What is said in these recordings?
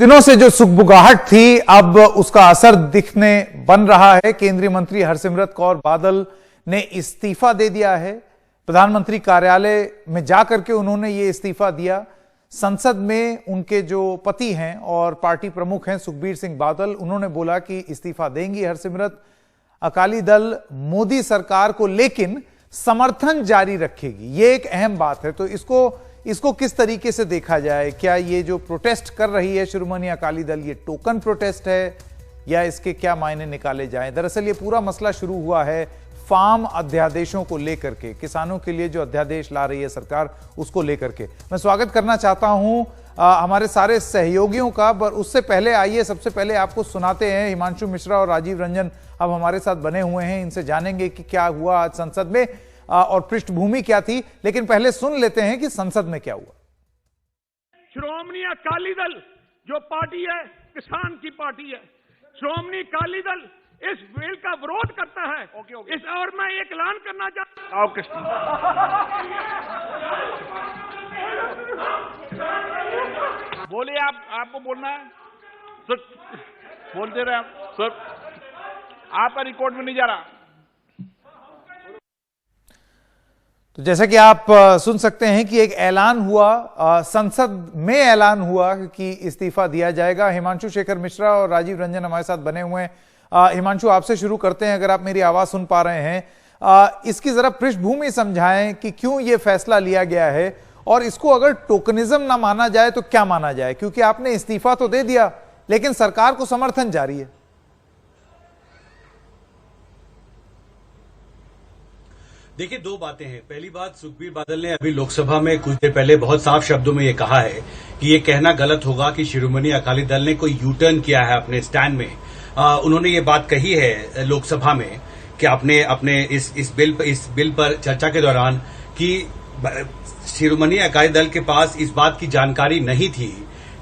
दिनों से जो सुगबुगाहट थी अब उसका असर दिखने बन रहा है। केंद्रीय मंत्री हरसिमरत कौर बादल ने इस्तीफा दे दिया है। प्रधानमंत्री कार्यालय में जाकर के उन्होंने ये इस्तीफा दिया। संसद में उनके जो पति हैं और पार्टी प्रमुख हैं सुखबीर सिंह बादल, उन्होंने बोला कि इस्तीफा देंगी हरसिमरत। अकाली दल मोदी सरकार को लेकिन समर्थन जारी रखेगी, ये एक अहम बात है। तो इसको किस तरीके से देखा जाए? क्या ये जो प्रोटेस्ट कर रही है शिरोमणि अकाली दल, ये टोकन प्रोटेस्ट है या इसके क्या मायने निकाले जाएं? दरअसल ये पूरा मसला शुरू हुआ है फार्म अध्यादेशों को लेकर के, किसानों के लिए जो अध्यादेश ला रही है सरकार, उसको लेकर के। मैं स्वागत करना चाहता हूं हमारे सारे सहयोगियों का, पर उससे पहले आइए सबसे पहले आपको सुनाते हैं। हिमांशु मिश्रा और राजीव रंजन अब हमारे साथ बने हुए हैं, इनसे जानेंगे कि क्या हुआ आज संसद में और पृष्ठभूमि क्या थी। लेकिन पहले सुन लेते हैं कि संसद में क्या हुआ। श्रोमणी अकाली दल जो पार्टी है, किसान की पार्टी है। श्रोमणी अकाली दल इस बिल का विरोध करता है। ओके। इस और मैं एक ऐलान करना चाहता हूं। बोलिए, आपको बोलना है सर, बोलते रहे आप सर, आपका रिकॉर्ड में नहीं जा रहा। तो जैसा कि आप सुन सकते हैं कि एक ऐलान हुआ, संसद में ऐलान हुआ कि इस्तीफा दिया जाएगा। हिमांशु शेखर मिश्रा और राजीव रंजन हमारे साथ बने हुए हैं। हिमांशु, आपसे शुरू करते हैं, अगर आप मेरी आवाज सुन पा रहे हैं। इसकी जरा पृष्ठभूमि समझाएं कि क्यों ये फैसला लिया गया है और इसको अगर टोकनिज्म ना माना जाए तो क्या माना जाए? क्योंकि आपने इस्तीफा तो दे दिया लेकिन सरकार को समर्थन जारी है। देखिए, दो बातें हैं। पहली बात, सुखबीर बादल ने अभी लोकसभा में कुछ देर पहले बहुत साफ शब्दों में ये कहा है कि ये कहना गलत होगा कि शिरोमणि अकाली दल ने कोई यू टर्न किया है अपने स्टैंड में। उन्होंने ये बात कही है लोकसभा में कि आपने अपने इस बिल पर चर्चा के दौरान कि शिरोमणि अकाली दल के पास इस बात की जानकारी नहीं थी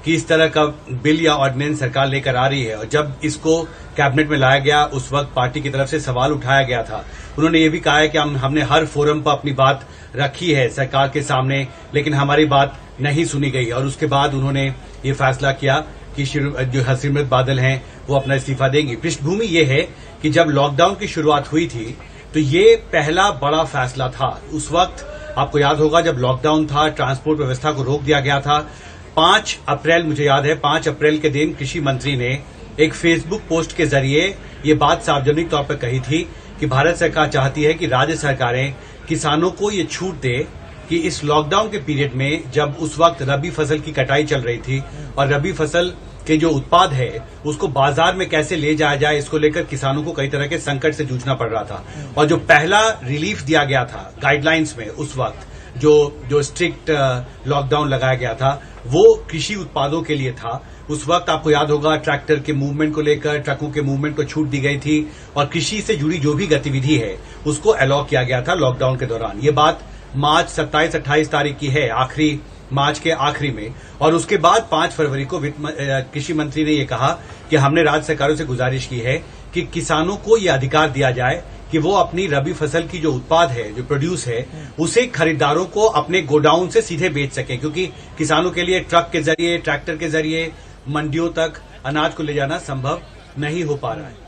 कि इस तरह का बिल या ऑर्डिनेंस सरकार लेकर आ रही है, और जब इसको कैबिनेट में लाया गया उस वक्त पार्टी की तरफ से सवाल उठाया गया था। उन्होंने ये भी कहा है कि हमने हर फोरम पर अपनी बात रखी है सरकार के सामने, लेकिन हमारी बात नहीं सुनी गई, और उसके बाद उन्होंने ये फैसला किया कि जो हरसिमरत बादल हैं वो अपना इस्तीफा देंगी। पृष्ठभूमि ये है कि जब लॉकडाउन की शुरुआत हुई थी तो ये पहला बड़ा फैसला था। उस वक्त आपको याद होगा जब लॉकडाउन था, ट्रांसपोर्ट व्यवस्था को रोक दिया गया था। 5 अप्रैल, मुझे याद है 5 अप्रैल के दिन कृषि मंत्री ने एक फेसबुक पोस्ट के जरिए ये बात सार्वजनिक तौर पर कही थी कि भारत सरकार चाहती है कि राज्य सरकारें किसानों को ये छूट दे कि इस लॉकडाउन के पीरियड में, जब उस वक्त रबी फसल की कटाई चल रही थी और रबी फसल के जो उत्पाद है उसको बाजार में कैसे ले जाया जाए, इसको लेकर किसानों को कई तरह के संकट से जूझना पड़ रहा था। और जो पहला रिलीफ दिया गया था गाइडलाइंस में, उस वक्त जो स्ट्रिक्ट लॉकडाउन लगाया गया था वो कृषि उत्पादों के लिए था। उस वक्त आपको याद होगा ट्रैक्टर के मूवमेंट को लेकर, ट्रकों के मूवमेंट को छूट दी गई थी, और कृषि से जुड़ी जो भी गतिविधि है उसको अलाउ किया गया था लॉकडाउन के दौरान। ये बात मार्च 27-28 तारीख की है, आखिरी मार्च के आखिरी में। और उसके बाद 5 फरवरी को कृषि मंत्री ने यह कहा कि हमने राज्य सरकारों से गुजारिश की है कि किसानों को यह अधिकार दिया जाए कि वो अपनी रबी फसल की जो उत्पाद है, जो प्रोड्यूस है, उसे खरीदारों को अपने गोडाउन से सीधे बेच सकें, क्योंकि किसानों के लिए ट्रक के जरिए, ट्रैक्टर के जरिए मंडियों तक अनाज को ले जाना संभव नहीं हो पा रहा है।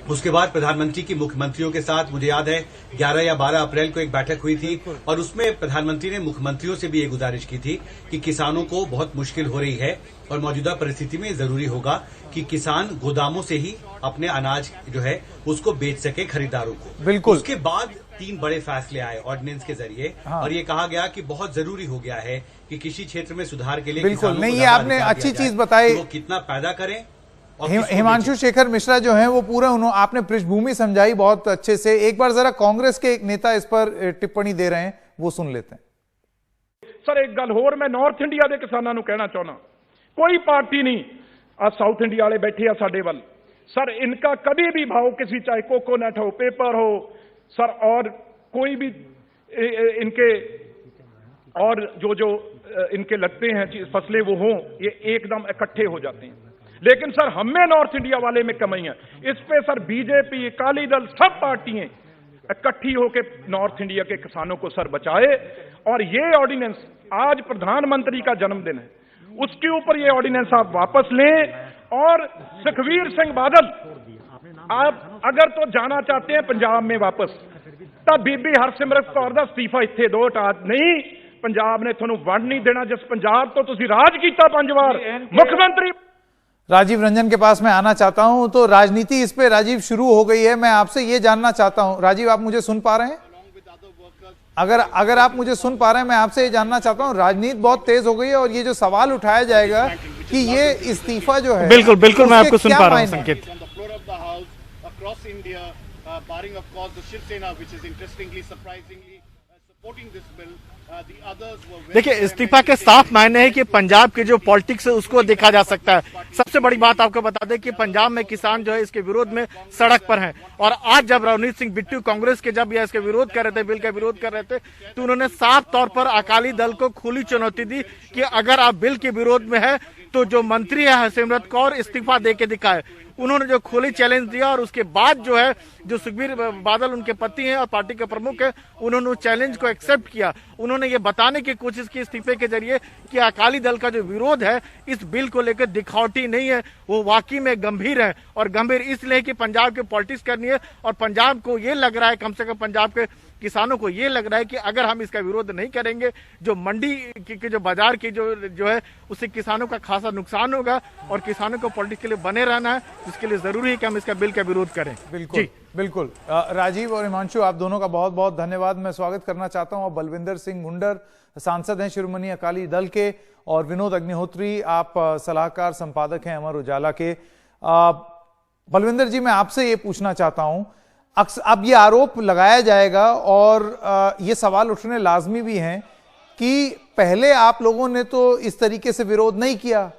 उसके बाद प्रधानमंत्री की मुख्यमंत्रियों के साथ, मुझे याद है 11 या 12 अप्रैल को एक बैठक हुई थी, और उसमें प्रधानमंत्री ने मुख्यमंत्रियों से भी ये गुजारिश की थी कि किसानों को बहुत मुश्किल हो रही है और मौजूदा परिस्थिति में जरूरी होगा कि किसान गोदामों से ही अपने अनाज जो है उसको बेच सके खरीदारों को। बिल्कुल। उसके बाद 3 बड़े फैसले आए ऑर्डिनेंस के जरिए। हाँ। और ये कहा गया कि बहुत जरूरी हो गया है कि कृषि क्षेत्र में सुधार के लिए बिल्कुल नहीं, ये आपने अच्छी चीज बताई, वो कितना पैदा करें। हिमांशु शेखर मिश्रा जो हैं वो पूरा आपने पृष्ठभूमि समझाई बहुत अच्छे से। एक बार जरा कांग्रेस के एक नेता इस पर टिप्पणी दे रहे हैं, वो सुन लेते हैं। सर एक गल होर मैं नॉर्थ इंडिया के किसानों को कहना चाहना, कोई पार्टी नहीं आ साउथ इंडिया वाले बैठे आ साडे वल सर, इनका कभी भी भाव किसी, चाहे कोकोनट हो, पेपर हो सर, और कोई भी इनके और जो इनके लगते हैं फसलें वो हों, ये एकदम इकट्ठे हो जाते हैं। लेकिन सर हमें नॉर्थ इंडिया वाले में कमी है। इस पे सर बीजेपी, अकाली दल, सब पार्टियां इकट्ठी होकर नॉर्थ इंडिया के किसानों को सर बचाए। और ये ऑर्डिनेंस, आज प्रधानमंत्री का जन्मदिन है उसके ऊपर ये ऑर्डिनेंस आप वापस लें। और सुखबीर सिंह बादल, आप अगर तो जाना चाहते हैं पंजाब में वापस, तब बीबी हरसिमरत कौर दा इस्तीफा इत्थे दो टा नहीं, पंजाब ने तुहानू वंड नहीं देना। जिस पंजाब तो तुसीं राज कीता 5 बार मुख्यमंत्री। राजीव रंजन के पास मैं आना चाहता हूं। तो राजनीति इस पे राजीव शुरू हो गई है। मैं आपसे ये जानना चाहता हूं, राजीव आप मुझे सुन पा रहे हैं? अगर आप मुझे सुन पा रहे हैं, मैं आपसे ये जानना चाहता हूं, राजनीति बहुत तेज हो गई है और ये जो सवाल उठाया जाएगा कि ये इस्तीफा जो है, बिल्कुल बिल्कुल मैं आपको सुन पा रहा हूं संकेत। देखिए, इस्तीफा के साफ मायने है कि पंजाब के जो पॉलिटिक्स है उसको देखा जा सकता है। सबसे बड़ी बात आपको बता दें कि पंजाब में किसान जो है इसके विरोध में सड़क पर हैं। और आज जब रवनीत सिंह बिट्टू कांग्रेस के जब यह इसके विरोध कर रहे थे, बिल का विरोध कर रहे थे, तो उन्होंने साफ तौर पर अकाली दल को खुली चुनौती दी कि अगर आप बिल के विरोध में है तो जो मंत्री है हरसिमरत कौर इस्तीफा दे के दिखाए। उन्होंने जो खुली चैलेंज दिया और उसके बाद जो है जो सुखबीर बादल उनके पति हैं और पार्टी के प्रमुख हैं, उन्होंने चैलेंज को एक्सेप्ट किया। उन्होंने ये बताने की कोशिश की इस्तीफे के जरिए कि अकाली दल का जो विरोध है इस बिल को लेकर दिखावटी नहीं है, वो वाकई में गंभीर है। और गंभीर इसलिए कि पंजाब की पॉलिटिक्स करनी है और पंजाब को ये लग रहा है, कम से कम पंजाब के किसानों को ये लग रहा है कि अगर हम इसका विरोध नहीं करेंगे, जो मंडी की जो बाजार की जो है उससे किसानों का खासा नुकसान होगा और किसानों को पॉलिटिक्स के लिए बने रहना है, जिसके लिए जरूरी है कि हम इसका बिल का विरोध करें। बिल्कुल बिल्कुल। राजीव और हिमांशु, आप दोनों का बहुत बहुत धन्यवाद। मैं स्वागत करना चाहता हूं। बलविंदर सिंह हुंडर सांसद हैं शिरोमणि अकाली दल के, और विनोद अग्निहोत्री आप सलाहकार संपादक हैं अमर उजाला के। बलविंदर जी, मैं आपसे ये पूछना चाहता हूं, अब ये आरोप लगाया जाएगा और ये सवाल उठने लाजमी भी हैं कि पहले आप लोगों ने तो इस तरीके से विरोध नहीं किया,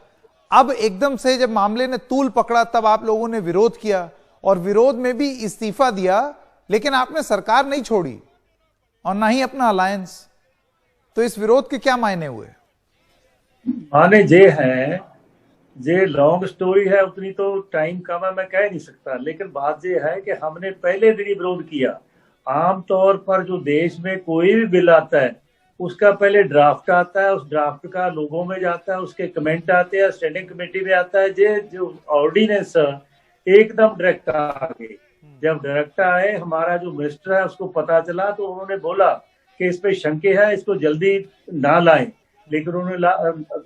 अब एकदम से जब मामले ने तूल पकड़ा तब आप लोगों ने विरोध किया और विरोध में भी इस्तीफा दिया, लेकिन आपने सरकार नहीं छोड़ी और ना ही अपना अलायंस। तो इस विरोध के क्या मायने हुए? माने जे हैं, जे लॉन्ग स्टोरी है, उतनी तो टाइम कम है, मैं कह नहीं सकता। लेकिन बात ये है कि हमने पहले दिन ही विरोध किया। आमतौर पर जो देश में कोई भी बिल आता है उसका पहले ड्राफ्ट आता है, उस ड्राफ्ट का लोगों में जाता है, उसके कमेंट आते हैं, स्टैंडिंग कमेटी में आता है। जो ऑर्डिनेंस एकदम डायरेक्ट आ गए। जब डायरेक्ट आए, हमारा जो मिनिस्टर है उसको पता चला तो उन्होंने बोला कि इस पे शंके है, इसको जल्दी ना लाएं, लेकिन उन्होंने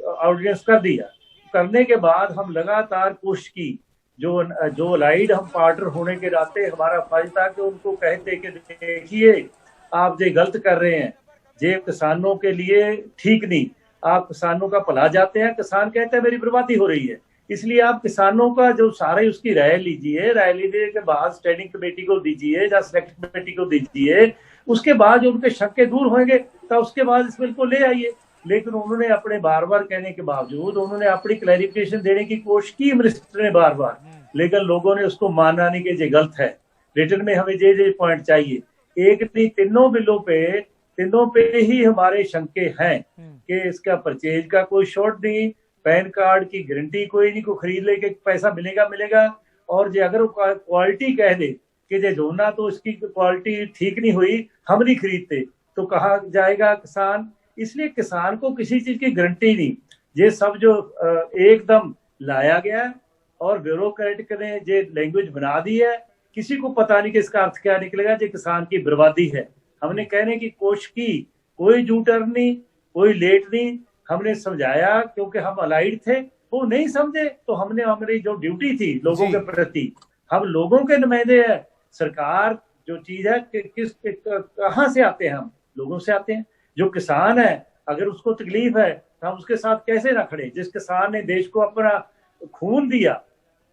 ऑर्डिनेंस कर दिया। करने के बाद हम लगातार कोशिश की, जो अलाइड हम पार्टनर होने के नाते हमारा फर्ज था कि उनको कहते कि देखिए आप ये गलत कर रहे हैं, ये किसानों के लिए ठीक नहीं, आप किसानों का भला जाते हैं, किसान कहते हैं मेरी बर्बादी हो रही है, इसलिए आप किसानों का जो सारे उसकी राय लीजिए, राय लेने के बाद स्टैंडिंग कमेटी को दीजिए या सिलेक्ट कमेटी को दीजिए, उसके बाद जो उनके शंके दूर होंगे तो उसके बाद इस बिल को ले आइए। लेकिन उन्होंने अपने बार बार कहने के बावजूद उन्होंने अपनी क्लैरिफिकेशन देने की कोशिश की मिनिस्टर ने बार बार, लेकिन लोगों ने उसको माना नहीं कि ये गलत है। रिटर्न में हमें ये पॉइंट चाहिए, एक नहीं तीनों पे ही हमारे शंके हैं कि इसका परचेज का कोई शॉर्ट नहीं, पैन कार्ड की गारंटी कोई नहीं, को खरीद ले के पैसा मिलेगा। और जो अगर क्वालिटी कह दे कि ये दोना तो इसकी क्वालिटी ठीक नहीं हुई, हम नहीं खरीदते, तो कहा जाएगा किसान। इसलिए किसान को किसी चीज की गारंटी नहीं। ये सब जो एकदम लाया गया और ब्यूरोक्रेट ने ये लैंग्वेज बना दी है, किसी को पता नहीं कि इसका अर्थ क्या निकलेगा। ये किसान की बर्बादी है। हमने कहने की कोशिश की, कोई जू टर्न नहीं, कोई लेट नहीं, हमने समझाया, क्योंकि हम अलाइड थे, वो नहीं समझे तो हमने हमारी जो ड्यूटी थी लोगों के प्रति, हम लोगों के नुमाइंदे हैं। सरकार जो चीज है कहाँ से आते हैं, हम लोगों से आते हैं। जो किसान है अगर उसको तकलीफ है तो हम उसके साथ कैसे ना खड़े? जिस किसान ने देश को अपना खून दिया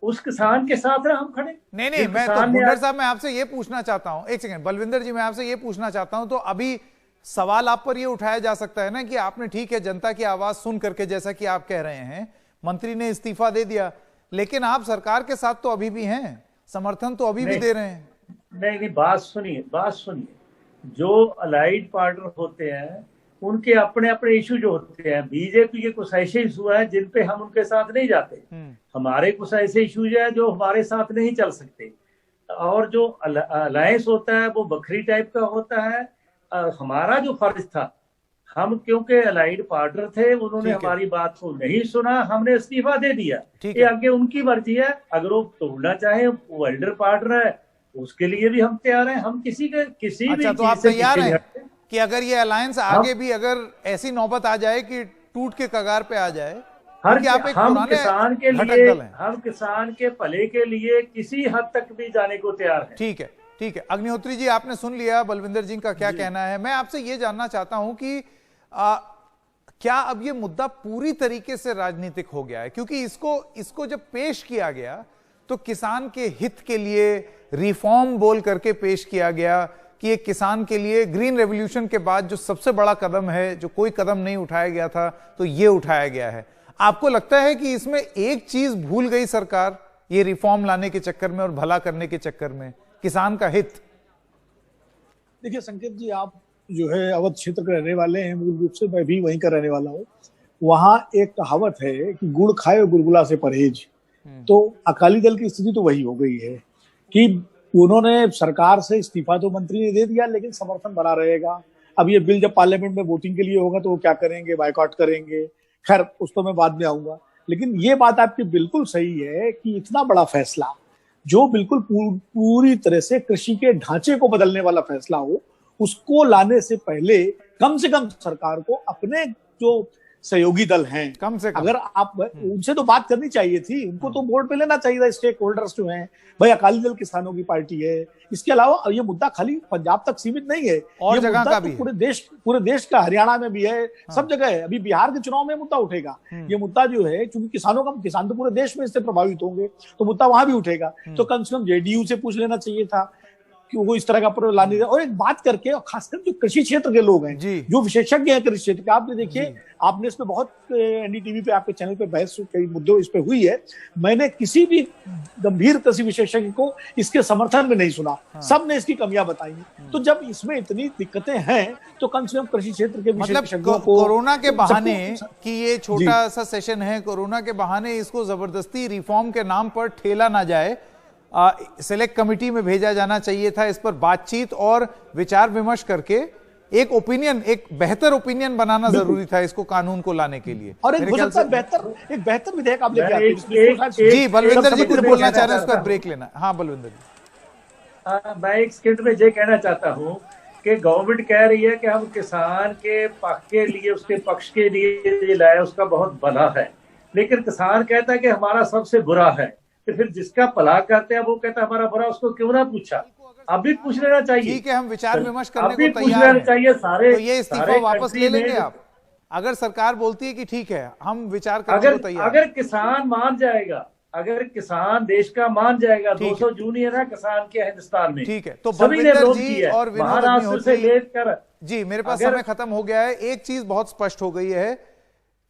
उस किसान के साथ ना हम खड़े। नहीं, मैं तो हुंडर साहब मैं आपसे ये पूछना चाहता हूं, एक सेकंड बलविंदर जी, मैं आपसे ये पूछना चाहता हूं, तो अभी सवाल आप पर ये उठाया जा सकता है ना कि आपने ठीक है जनता की आवाज सुन करके, जैसा कि आप कह रहे हैं, मंत्री ने इस्तीफा दे दिया, लेकिन आप सरकार के साथ तो अभी भी हैं, समर्थन तो अभी भी दे रहे हैं। नहीं, बात सुनिए। जो अलाइड पार्टनर होते हैं उनके अपने अपने इशू जो होते हैं, बीजेपी के कुछ ऐसे इशू हैं जिन पे हम उनके साथ नहीं जाते, हमारे कुछ ऐसे इशूज हैं जो हमारे साथ नहीं चल सकते, और जो अलायंस होता है वो बखरी टाइप का होता है। हमारा जो फर्ज था, हम क्योंकि अलाइड पार्टनर थे, उन्होंने ठीक है। हमारी बात को नहीं सुना, हमने इस्तीफा दे दिया। ठीक ये है। आगे उनकी मर्जी है, अगर वो तोड़ना चाहे, वो एल्डर पार्टनर है, उसके लिए भी हम तैयार हैं। हम किसी भी अच्छा, तो चीज आप से तैयार पीछे हैं नहीं हटते। कि अगर ये अलायंस आगे भी अगर ऐसी नौबत आ जाए कि टूट के कगार पे आ जाए, क्योंकि आप एक हम पुराने किसान के घटक लिए, दल हैं। हम किसान के भले के लिए किसी हद तक भी जाने को तैयार हैं। ठीक है, ठीक है। अग्निहोत्री जी, आपने सुन लिया बलविंदर जी का क्या कहना है। मैं आपसे ये जानना चाहता हूं कि क्या अब ये मुद्दा पूरी तरीके से राजनीतिक हो गया है? क्योंकि इसको जब पेश किया गया तो किसान के हित के लिए रिफॉर्म बोल करके पेश किया गया कि एक किसान के लिए ग्रीन रेवोल्यूशन के बाद जो सबसे बड़ा कदम है, जो कोई कदम नहीं उठाया गया था, तो ये उठाया गया है। आपको लगता है कि इसमें एक चीज भूल गई सरकार ये रिफॉर्म लाने के चक्कर में और भला करने के चक्कर में, किसान का हित? देखिए संकेत जी, आप जो है अवध क्षेत्र के रहने वाले हैं, मूल रूप से मैं भी वहीं का रहने वाला हूँ। वहां एक कहावत है कि गुड़ खाए और गुलगुला से परहेज। तो अकाली दल की स्थिति तो वही हो गई है कि उन्होंने सरकार से इस्तीफा तो मंत्री ने दे दिया, लेकिन समर्थन बना रहेगा। अब ये बिल जब पार्लियामेंट में वोटिंग के लिए होगा तो वो क्या करेंगे, बायकॉट करेंगे। खैर उस तो मैं बाद में आऊंगा, लेकिन ये बात आपकी बिल्कुल सही है कि इतना बड़ा फैसला जो बिल्कुल पूरी तरह से कृषि के ढांचे को बदलने वाला फैसला हो, उसको लाने से पहले कम से कम सरकार को अपने जो सहयोगी दल हैं, कम से कम अगर आप उनसे तो बात करनी चाहिए थी, उनको तो बोर्ड पे लेना चाहिए था। स्टेक होल्डर्स जो हैं, भाई अकाली दल किसानों की पार्टी है। इसके अलावा ये मुद्दा खाली पंजाब तक सीमित नहीं है, और ये जगह मुद्दा का तो भी है। पूरे देश का, हरियाणा में भी है, सब जगह है। अभी बिहार के चुनाव में मुद्दा उठेगा। ये मुद्दा जो है, क्योंकि किसान तो पूरे देश में इससे प्रभावित होंगे, तो मुद्दा वहां भी उठेगा। तो कम से कम जेडीयू से पूछ लेना चाहिए था कि वो इस तरह का प्रो लाने। और एक बात करके, और खासकर जो कृषि क्षेत्र के लोग हैं, जो विशेषज्ञ हैं कृषि क्षेत्र के, आपने देखिए, आपने इस पे बहुत एनडीटीवी पे, आपके चैनल पे बहस कई मुद्दों इस पे हुई है। मैंने किसी भी गंभीर कृषि विशेषज्ञ को इसके समर्थन में नहीं सुना। सब ने इसकी कमियां बताई। तो जब इसमें इतनी दिक्कतें हैं तो कम से कम कृषि क्षेत्र के विशेषज्ञों को, कोरोना के बहाने कि ये छोटा सा सेशन है, कोरोना के बहाने इसको जबरदस्ती रिफॉर्म के नाम पर ठेला ना जाए, सेलेक्ट कमेटी में भेजा जाना चाहिए था। इस पर बातचीत और विचार विमर्श करके एक ओपिनियन, एक बेहतर ओपिनियन बनाना जरूरी था इसको कानून को लाने के लिए। और एक बेहतर विधेयक आप लेके आते। जी बलविंदर जी कुछ बोलना चाह रहे हैं, उसका ब्रेक लेना। हाँ बलविंदर जी। मैं एक सेकंड में ये कहना चाहता हूँ कि गवर्नमेंट कह रही है कि हम किसान के पक्ष के लिए, उसके पक्ष के लिए लाए, उसका बहुत भला है। लेकिन किसान कहता है कि हमारा सबसे बुरा है। तो फिर जिसका भला करते हैं वो कहता है हमारा बुरा, उसको क्यों ना पूछा? अभी पूछ लेना चाहिए। ठीक है, हम विचार विमर्श करने अभी को पूछ तैयार लेना हैं। चाहिए। सारे तो ये इस्तीफा वापस ले लेंगे आप? अगर सरकार बोलती है कि ठीक है हम विचार करने को तैयार, अगर किसान मान जाएगा, अगर किसान देश का मान जाएगा, 200 जूनियर है किसान के हिंदुस्तान में, ठीक है। तो सभी ने बलविंदर विरोध जी किया, और विनोद महाराष्ट्र से अग्निहोत्री लेकर, जी मेरे पास समय खत्म हो गया है। एक चीज बहुत स्पष्ट हो गई है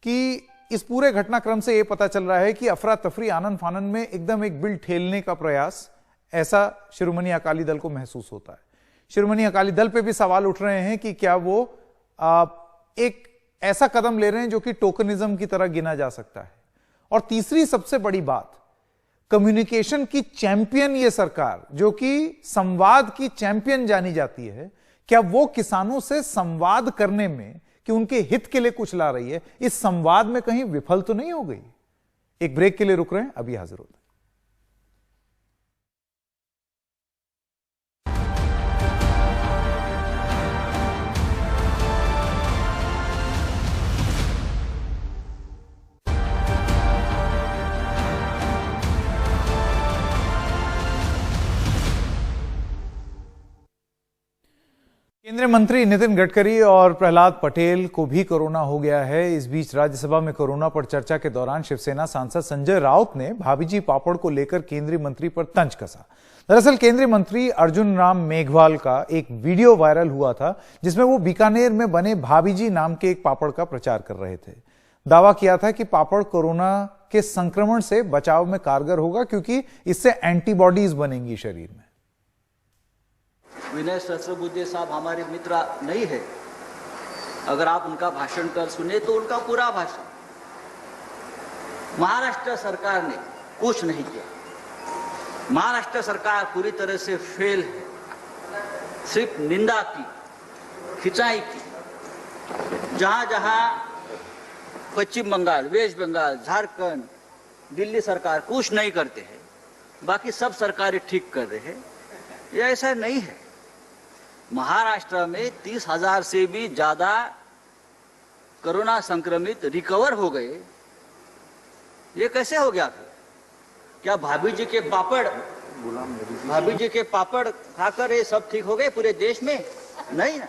कि इस पूरे घटनाक्रम से यह पता चल रहा है कि अफरा तफरी, आनन फानन में एकदम एक बिल ठेलने का प्रयास, ऐसा शिरोमणि अकाली दल को महसूस होता है। शिरोमणि अकाली दल पे भी सवाल उठ रहे हैं कि क्या वो एक ऐसा कदम ले रहे हैं जो कि टोकनिज्म की तरह गिना जा सकता है। और तीसरी सबसे बड़ी बात, कम्युनिकेशन की चैंपियन ये सरकार, जो कि संवाद की चैंपियन जानी जाती है, क्या वो किसानों से संवाद करने में कि उनके हित के लिए कुछ ला रही है, इस संवाद में कहीं विफल तो नहीं हो गई? एक ब्रेक के लिए रुक रहे हैं, अभी हाजिर होते हैं। केंद्रीय मंत्री नितिन गडकरी और प्रहलाद पटेल को भी कोरोना हो गया है। इस बीच राज्यसभा में कोरोना पर चर्चा के दौरान शिवसेना सांसद संजय राउत ने भाभीजी पापड़ को लेकर केंद्रीय मंत्री पर तंज कसा। दरअसल केंद्रीय मंत्री अर्जुन राम मेघवाल का एक वीडियो वायरल हुआ था जिसमें वो बीकानेर में बने भाभीजी नाम के एक पापड़ का प्रचार कर रहे थे। दावा किया था कि पापड़ कोरोना के संक्रमण से बचाव में कारगर होगा क्योंकि इससे एंटीबॉडीज बनेंगी शरीर में। विनय सहस्त्रबुद्धे साहब हमारे मित्र नहीं है, अगर आप उनका भाषण कल सुने तो उनका पूरा भाषण महाराष्ट्र सरकार ने कुछ नहीं किया। महाराष्ट्र सरकार पूरी तरह से फेल है, सिर्फ निंदा की, खिंचाई की। जहां जहां पश्चिम बंगाल, वेस्ट बंगाल, झारखंड, दिल्ली सरकार कुछ नहीं करते हैं, बाकी सब सरकारें ठीक कर रहे हैं, ये ऐसा नहीं है। महाराष्ट्र में 30,000 से भी ज्यादा कोरोना संक्रमित रिकवर हो गए। ये कैसे हो गया फिर? क्या भाभी जी के पापड़ खाकर ये सब ठीक हो गए पूरे देश में? नहीं ना।